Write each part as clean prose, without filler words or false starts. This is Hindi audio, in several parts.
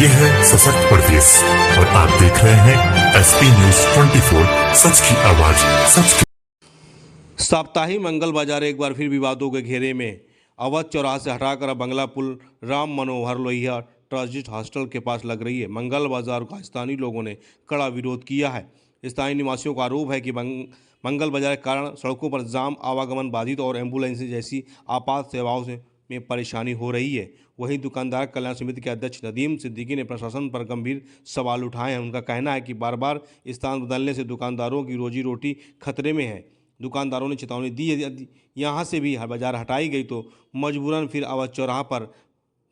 ये है सशक्त प्रदेश और आप देख रहे हैं एसपी न्यूज 24, सच की आवाज सच की। साप्ताहिक मंगल बाजार एक बार फिर विवादों के घेरे में। अवध चौराहा से हटाकर बंगला पुल राम मनोहर लोहिया ट्रांजिट हॉस्टल के पास लग रही है। मंगल बाजार का स्थानीय लोगों ने कड़ा विरोध किया है। स्थानीय निवासियों का आरोप है कि मंगल बाजार के कारण सड़कों पर जाम, आवागमन बाधित और एम्बुलेंस जैसी आपात सेवाओं में परेशानी हो रही है। वहीं दुकानदार कल्याण समिति के अध्यक्ष नदीम सिद्दीकी ने प्रशासन पर गंभीर सवाल उठाए हैं। उनका कहना है कि बार बार स्थान बदलने से दुकानदारों की रोजी रोटी खतरे में है। दुकानदारों ने चेतावनी दी है यदि यहाँ से भी बाजार हटाई गई तो मजबूरन फिर अवध चौराहा पर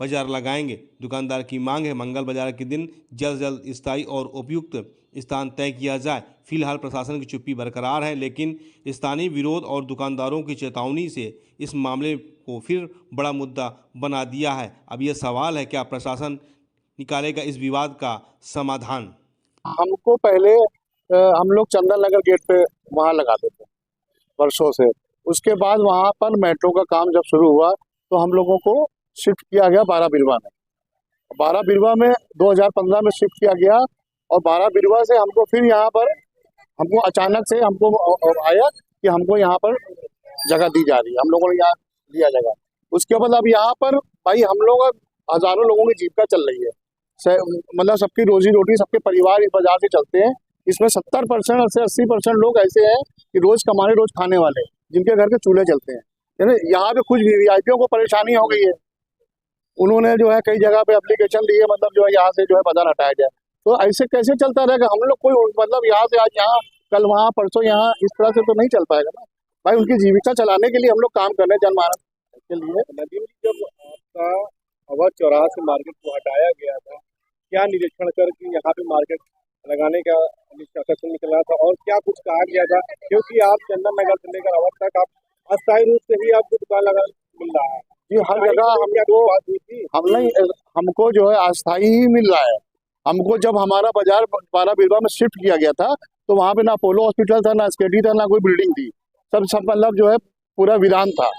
बाजार लगाएंगे। दुकानदार की मांग है मंगल बाजार के दिन जल्द से जल्द स्थायी और उपयुक्त स्थान तय किया जाए। फिलहाल प्रशासन की चुप्पी बरकरार है, लेकिन स्थानीय विरोध और दुकानदारों की चेतावनी से इस मामले को फिर बड़ा मुद्दा बना दिया है। अब यह सवाल है, क्या प्रशासन निकालेगा इस विवाद का समाधान? हमको पहले हम लोग चंदन नगर गेट पे वहाँ लगाते थे वर्षों से। उसके बाद वहाँ पर मेट्रो का काम जब शुरू हुआ तो हम लोगों को शिफ्ट किया गया 12 बिरवा में। 12 बिरवा में 2015 में शिफ्ट किया गया और 12 बिरवा से हमको फिर यहाँ पर हमको अचानक से हमको आया कि हमको यहाँ पर जगह दी जा रही है। हम लोगों ने यहाँ दिया जगह। उसके बाद अब यहाँ पर भाई हम लोग हजारों लोगों की जीविका चल रही है, मतलब सबकी रोजी रोटी, सबके परिवार इस बाजार से चलते हैं। इसमें 70% से 80% लोग ऐसे हैं कि रोज कमाने रोज खाने वाले, जिनके घर के चूल्हे चलते हैं। यानी यहाँ पे कुछ वीआईपीओ को परेशानी हो गई है। उन्होंने जो है कई जगह पे एप्लीकेशन दी है, मतलब जो है यहाँ से जो है बाजार हटाया जाए। तो ऐसे कैसे चलता रहेगा? हम लोग कोई मतलब यहाँ से आज यहाँ, कल वहाँ, परसों यहाँ, इस तरह से तो नहीं चल पाएगा ना भाई। उनकी जीविका चलाने के लिए हम लोग काम कर रहे हैं जनमानस के लिए। नदीम जी, जब आपका अवध चौराहा से मार्केट को हटाया गया था, क्या निरीक्षण करके यहाँ पे मार्केट लगाने का आकर्षण निकला था और क्या कुछ कहा गया था? क्योंकि आप चंदन नगर से लेकर अवध तक आप अस्थायी रूप से ही आपको दुकान लगा मिल रहा है जी। हर जगह हमको जो है अस्थायी ही मिल रहा है। हमको जब हमारा बाजार 12 बिरवा में शिफ्ट किया गया था तो वहाँ पे ना अपोलो हॉस्पिटल था, ना एसकेडी था, ना कोई बिल्डिंग थी। सब मतलब जो है पूरा वीरान था।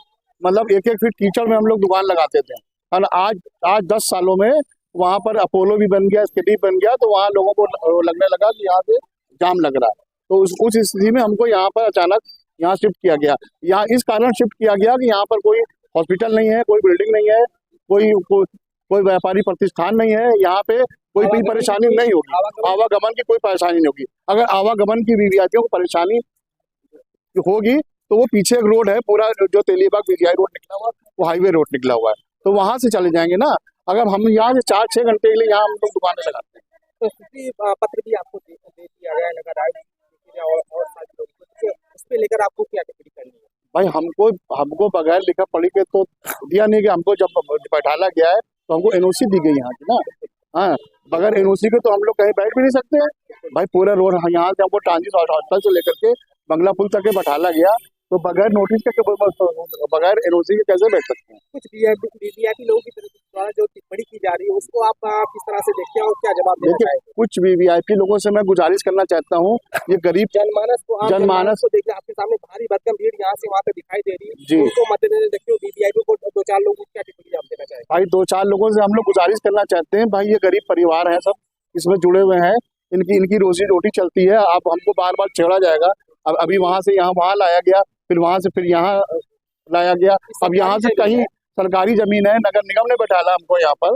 मतलब एक फीट कीचड़ में हम लोग दुकान लगाते थे। और आज 10 सालों में वहाँ पर अपोलो भी बन गया, एसकेडी बन गया, तो वहाँ लोगों को लगने लगा कि यहाँ पे जाम लग रहा है। तो उस स्थिति में हमको यहाँ पर अचानक यहाँ शिफ्ट किया गया। यहाँ इस कारण शिफ्ट किया गया कि यहाँ पर कोई हॉस्पिटल नहीं है, कोई बिल्डिंग नहीं है, कोई व्यापारी प्रतिष्ठान नहीं है। यहाँ पे कोई भी परेशानी नहीं होगी, आवागमन की कोई परेशानी नहीं होगी। अगर आवागमन की वीवीआईपीओ को परेशानी होगी तो वो पीछे एक रोड है पूरा, जो तेलीबाग बीजीआई रोड निकला हुआ, वो हाईवे रोड निकला हुआ है, तो वहां से चले जाएंगे ना। अगर हम यहाँ से 4-6 घंटे के लिए यहाँ हम लोग दुकानें लगाते हैं तो स्थिति पत्र भी आपको दे दिया गया नगर आयुक्त और सारे लोग, इस पे लेकर आपको क्या टिप्पणी करनी है? भाई हमको बगैर लिखा पढ़ी के तो दिया नहीं गया। हमको जब बैठाला गया है तो हमको एनओसी दी गई यहाँ की ना। हाँ, बगैर एनओसी के तो हम लोग कहीं बैठ भी नहीं सकते हैं भाई। पूरा रोड यहाँ से हमको ट्रांजिट हॉस्टल से लेकर के बंगला पुल तक के बैठाला गया, तो बगैर नोटिस के, बगैर एनओसी के कैसे बैठ सकते हैं? कुछ वीवीआईपी लोगों की द्वारा जो टिप्पणी की जा रही है उसको आप किस तरह से देखते हैं और क्या जवाब देना चाहेंगे? कुछ वीवीआईपी लोगों से मैं गुजारिश करना चाहता हूँ, ये गरीब जनमानस को देखिए, आपके सामने भारी भरकम भीड़ यहाँ से वहाँ पे दिखाई दे रही है जी। उनको मद्देनजर देखते हुए वीवीआईपी को 2-4 लोगों को क्या टिप्पणी आप देना चाहेंगे? भाई 2-4 लोगों से हम लोग गुजारिश करना चाहते हैं, भाई ये गरीब परिवार है, सब इसमें जुड़े हुए हैं, इनकी रोजी रोटी चलती है। अब हमको बार बार छेड़ा जाएगा। अब अभी वहां से यहाँ वहां लाया गया, फिर वहां से फिर यहाँ लाया गया। अब यहाँ से कहीं सरकारी जमीन है, नगर निगम ने बैठाला हमको यहाँ पर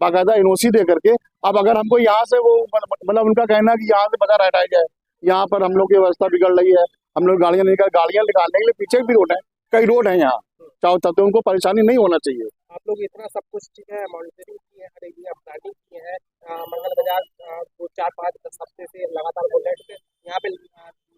बाकायदा एनओसी दे करके। अब अगर हमको यहाँ से वो मतलब उनका कहना है कि यहाँ से बाजार हटाया जाए, यहाँ पर हम लोग की व्यवस्था बिगड़ रही है, हम लोग गाड़ियाँ निकालने के लिए पीछे भी रोड है, कई रोड है यहाँ चाहो तब, तो उनको परेशानी नहीं होना चाहिए। आप लोग इतना सब कुछ ठीक है, मॉनिटरिंग की है, हर एरिया प्लानिंग की है, मंगल बाजार 4-5 हफ्ते से लगातार बोल रहे थे यहाँ पे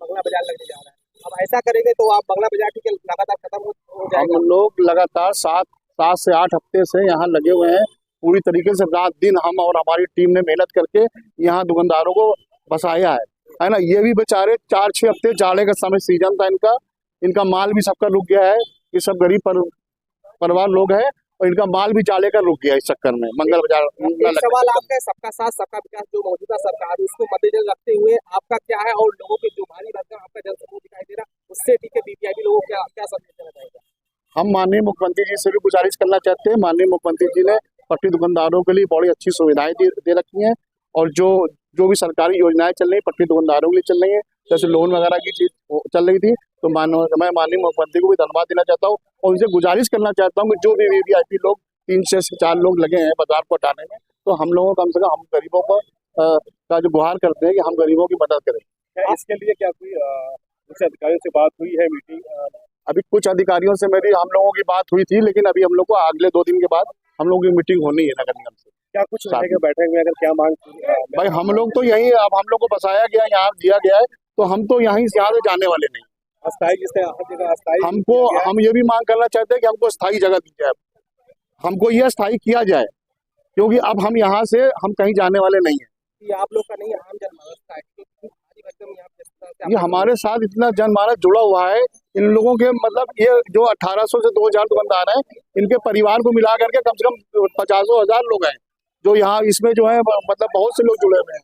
बंगला बाजार लगने जा रहा है। अब ऐसा करेंगे तो आप बंगला बाजार ठीक है लगातार खत्म हो जाएगा। हम लोग लगातार 7 से 8 हफ्ते से यहाँ लगे हुए हैं, पूरी तरीके से रात दिन हम और हमारी टीम ने मेहनत करके यहाँ दुकानदारों को बसाया है ना। ये भी बेचारे 4-6 हफ्ते जाड़े का समय सीजन था इनका माल भी सबका रुक गया है। ये सब गरीब परिवार लोग हैं और इनका माल भी जाले का रुक गया इस चक्कर में मंगल बाजार। सवाल आपका है, सबका साथ सबका विकास जो मौजूदा सरकार है उसको मद्देनजर रखते हुए आपका क्या है, और लोगों के जो भारी भरकम आपका जनसमूह दिखाई दे रहा है उससे ठीक है वीवीआईपी लोगों को क्या संदेश देना चाहेगा? हम माननीय मुख्यमंत्री जी से भी गुजारिश करना चाहते हैं। माननीय मुख्यमंत्री जी ने पट्टी दुकानदारों के लिए बड़ी अच्छी सुविधाएं दे रखी हैं। और जो भी सरकारी योजनाएं चल रही हैं पट्टी दुकानदारों के लिए चल रही हैं, जैसे लोन वगैरह की चीज चल रही थी, तो मैं माननीय मुख्यमंत्री को भी धन्यवाद देना चाहता हूँ और उनसे गुजारिश करना चाहता हूँ कि जो भी वीवीआईपी लोग 3 से 4 लोग लगे हैं बाजार को हटाने में, तो हम लोगों कम से कम हम गरीबों को का जो गुहार करते हैं कि हम गरीबों की मदद करें। क्या इसके लिए क्या कोई कुछ अधिकारियों से बात हुई है, मीटिंग? अभी कुछ अधिकारियों से मेरी हम लोगों की बात हुई थी, लेकिन अभी हम लोग को अगले 2 दिन के बाद हम लोगों की मीटिंग होनी है नगर निगम से। क्या कुछ रहेगा बैठक में, अगर क्या मांग? भाई हम लोग तो यही, अब हम लोग को बसाया गया, यहाँ दिया गया है, तो हम तो यहाँ से जाने वाले नहीं। अस्थायी जिससे हर जगह अस्थायी हमको हम ये भी मांग करना चाहते हैं कि हमको स्थायी जगह दी जाए, हमको ये स्थायी किया जाए, क्योंकि अब हम यहाँ से हम कहीं जाने वाले नहीं है। ये आप लोग का नहीं, आम जनमानस का है। ये हमारे साथ इतना जनमानस जुड़ा हुआ है, इन लोगों के मतलब ये जो 1800 से 2000 दुकानदार हैं, इनके परिवार को मिला करके कम से कम 50,000 लोग हैं जो यहाँ इसमें जो है मतलब बहुत से लोग जुड़े हुए हैं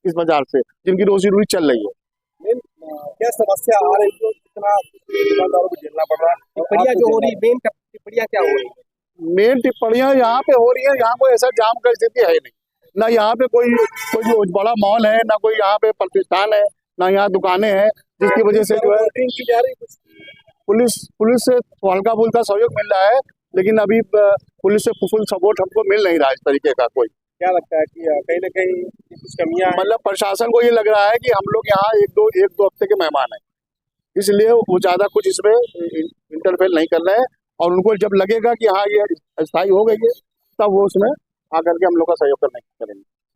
इस बाजार से, जिनकी रोजी रोटी चल रही है। क्या समस्या आ रही है, कितना दुकानदारों को झेलना पड़ रहा है? टिप्पणियां जो हो रही, मेन टिप्पणियां क्या हो रही है? मेन टिप्पणियां यहाँ पे हो रही है, यहाँ कोई ऐसा जाम का स्थिति है नहीं, ना यहाँ पे कोई बड़ा मॉल है, ना कोई यहाँ पे प्रतिष्ठान है, ना यहाँ दुकानें हैं, जिसकी वजह से जो है की जा रही कुछ पुलिस से हल्का फुल्का सहयोग मिल रहा है, लेकिन अभी पुलिस से फुल सपोर्ट हमको मिल नहीं रहा है इस तरीके का कोई। क्या लगता है कि कहीं ना कहीं कुछ कमियां हैं? मतलब प्रशासन को ये लग रहा है कि हम लोग यहाँ एक दो हफ्ते के मेहमान हैं, इसलिए वो ज्यादा कुछ इसमें इंटरफेयर नहीं कर रहे हैं, और उनको जब लगेगा कि हाँ ये स्थायी हो गई है, तब वो उसमें आकर के हम लोग का सहयोग करेंगे।